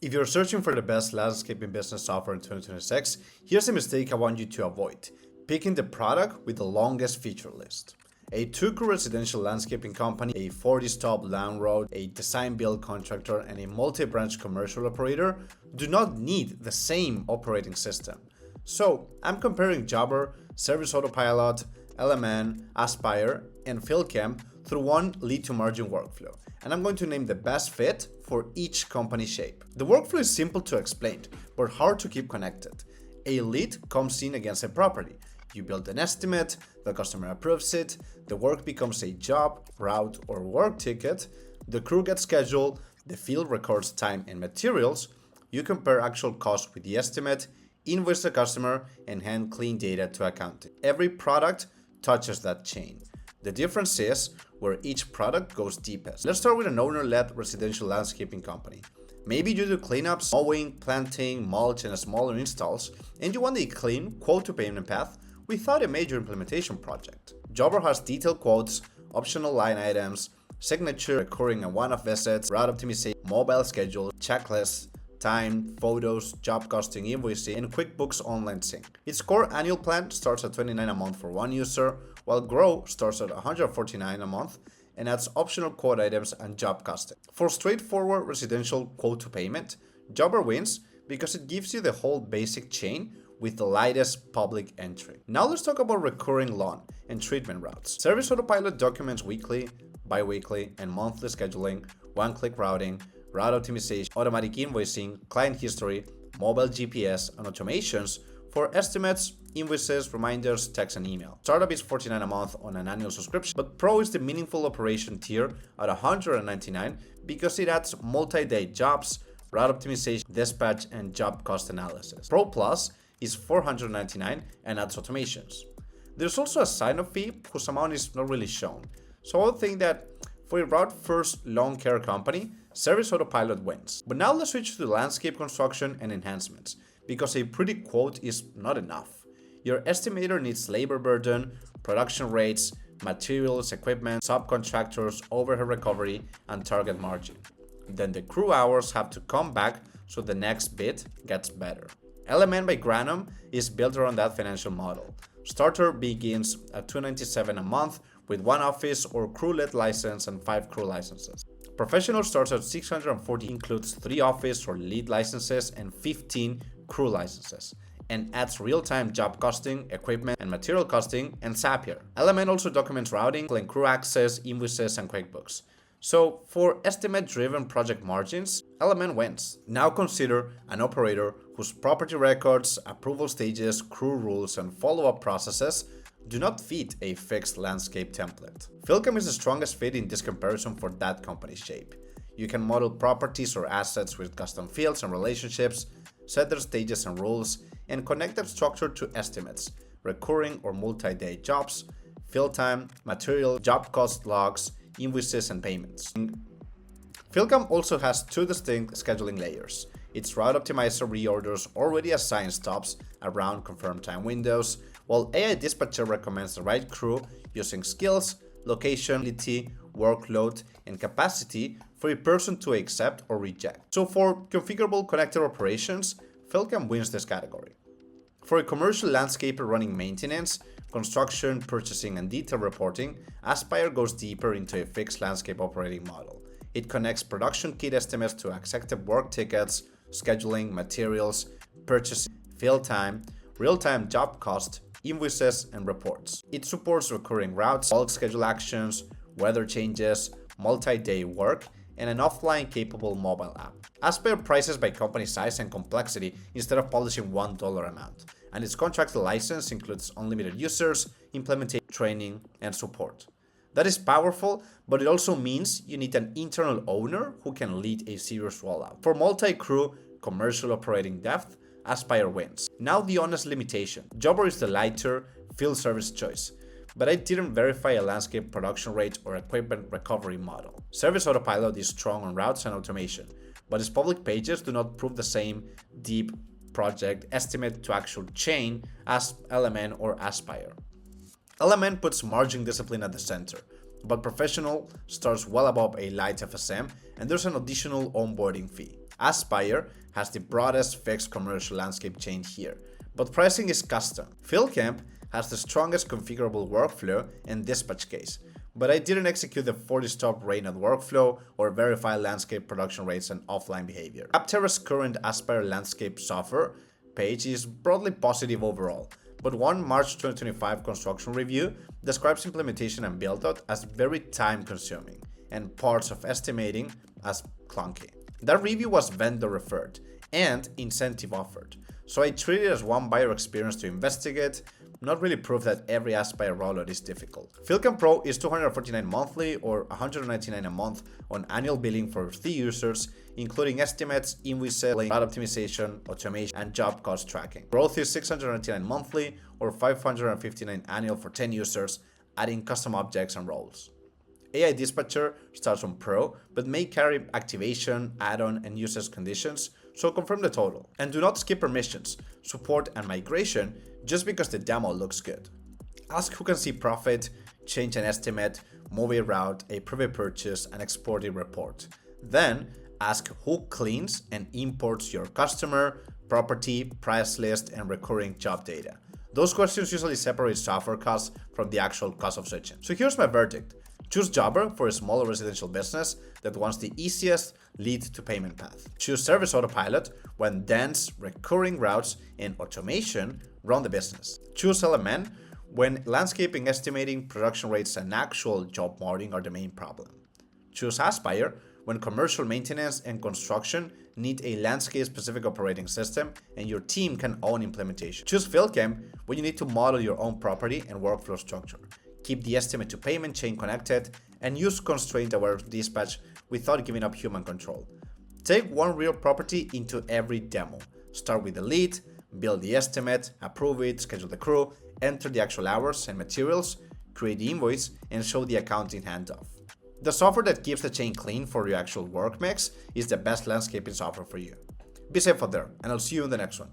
If you're searching for the best landscaping business software in 2026, here's a mistake I want you to avoid: picking the product with the longest feature list. A two-crew residential landscaping company, a 40-stop land road, a design-build contractor, and a multi-branch commercial operator do not need the same operating system. So, I'm comparing Jobber, Service Autopilot, LMN, Aspire, and FieldCamp through one lead-to-margin workflow, and I'm going to name the best fit for each company shape. The workflow is simple to explain, but hard to keep connected. A lead comes in against a property. You build an estimate, the customer approves it, the work becomes a job, route, or work ticket, the crew gets scheduled, the field records time and materials, you compare actual cost with the estimate, invoice the customer, and hand clean data to accounting. Every product touches that chain. The difference is where each product goes deepest. Let's start with an owner-led residential landscaping company. Maybe you do cleanups, mowing, planting, mulch, and smaller installs, and you want a clean quote-to-payment path without a major implementation project. Jobber has detailed quotes, optional line items, signature, recurring and one-off visits, route optimization, mobile schedule, checklists, time, photos, job costing, invoicing, and QuickBooks Online Sync. Its core annual plan starts at $29 a month for one user, while Grow starts at $149 a month and adds optional quote items and job costing. For straightforward residential quote to payment, Jobber wins because it gives you the whole basic chain with the lightest public entry. Now let's talk about recurring lawn and treatment routes. Service Autopilot documents weekly, bi-weekly, and monthly scheduling, one-click routing, route optimization, automatic invoicing, client history, mobile GPS, and automations for estimates, invoices, reminders, text, and email. Startup is $49 a month on an annual subscription, but Pro is the meaningful operation tier at $199 because it adds multi-day jobs, route optimization, dispatch, and job cost analysis. Pro Plus is $499 and adds automations. There's also a sign-up fee whose amount is not really shown. So I would think that for a route-first lawn care company, Service Autopilot wins. But now let's switch to landscape construction and enhancements, because a pretty quote is not enough. Your estimator needs labor burden, production rates, materials, equipment, subcontractors, overhead recovery, and target margin. Then the crew hours have to come back so the next bit gets better. Element by Granum is built around that financial model. Starter begins at $297 a month with one office or crew-led license and 5 crew licenses. Professional starts at $640, includes 3 office or lead licenses and 15 crew licenses, and adds real-time job costing, equipment and material costing, and Zapier. Element also documents routing, and crew access, invoices, and QuickBooks. So for estimate-driven project margins, Element wins. Now consider an operator whose property records, approval stages, crew rules, and follow-up processes do not fit a fixed landscape template. FieldCamp is the strongest fit in this comparison for that company's shape. You can model properties or assets with custom fields and relationships, set their stages and rules, and connect that structure to estimates, recurring or multi-day jobs, field time, material, job cost logs, invoices, and payments. FieldCamp also has 2 distinct scheduling layers. Its route optimizer reorders already assign stops around confirmed time windows, while AI Dispatcher recommends the right crew using skills, location, ability, workload, and capacity for a person to accept or reject. So for configurable connector operations, FieldCamp wins this category. For a commercial landscaper running maintenance, construction, purchasing, and detail reporting, Aspire goes deeper into a fixed landscape operating model. It connects production kit estimates to accepted work tickets, scheduling, materials, purchasing, field time, real-time job cost, invoices, and reports. It supports recurring routes, bulk schedule actions, weather changes, multi-day work, and an offline capable mobile app. Aspire prices by company size and complexity instead of publishing $1 amount, and its contractor license includes unlimited users, implementation, training, and support. That is powerful, but it also means you need an internal owner who can lead a serious rollout. For multi-crew, commercial operating depth, Aspire wins. Now the honest limitation. Jobber is the lighter, field service choice, but I didn't verify a landscape production rate or equipment recovery model. Service Autopilot is strong on routes and automation, but its public pages do not prove the same deep project estimate to actual chain as Element or Aspire. Element puts margin discipline at the center, but Professional starts well above a light FSM and there's an additional onboarding fee. Aspire has the broadest fixed commercial landscape chain here, but pricing is custom. FieldCamp has the strongest configurable workflow and dispatch case, but I didn't execute the 40-stop RAINOD workflow or verify landscape production rates and offline behavior. Aptera's current Aspire landscape software page is broadly positive overall, but one March 2025 construction review describes implementation and build-out as very time-consuming and parts of estimating as clunky. That review was vendor referred and incentive offered, so I treat it as one buyer experience to investigate, not really proof that every Aspire rollout is difficult. FieldCamp Pro is $249 monthly or $199 a month on annual billing for 3 users, including estimates, invoice selling, route optimization, automation, and job cost tracking. Growth is $699 monthly or $559 annual for 10 users, adding custom objects and roles. AI Dispatcher starts on Pro, but may carry activation, add-on, and usage conditions, so confirm the total. And do not skip permissions, support, and migration just because the demo looks good. Ask who can see profit, change an estimate, move a route, approve a purchase, and export a report. Then, ask who cleans and imports your customer, property, price list, and recurring job data. Those questions usually separate software costs from the actual cost of switching. So here's my verdict. Choose Jobber for a smaller residential business that wants the easiest lead to payment path. Choose Service Autopilot when dense, recurring routes and automation run the business. Choose LMN when landscaping, estimating, production rates, and actual job marking are the main problem. Choose Aspire when commercial maintenance and construction need a landscape-specific operating system and your team can own implementation. Choose FieldCamp when you need to model your own property and workflow structure. Keep the estimate to payment chain connected, and use constraint-aware dispatch without giving up human control. Take one real property into every demo. Start with the lead, build the estimate, approve it, schedule the crew, enter the actual hours and materials, create the invoice, and show the accounting handoff. The software that keeps the chain clean for your actual work mix is the best landscaping software for you. Be safe out there, and I'll see you in the next one.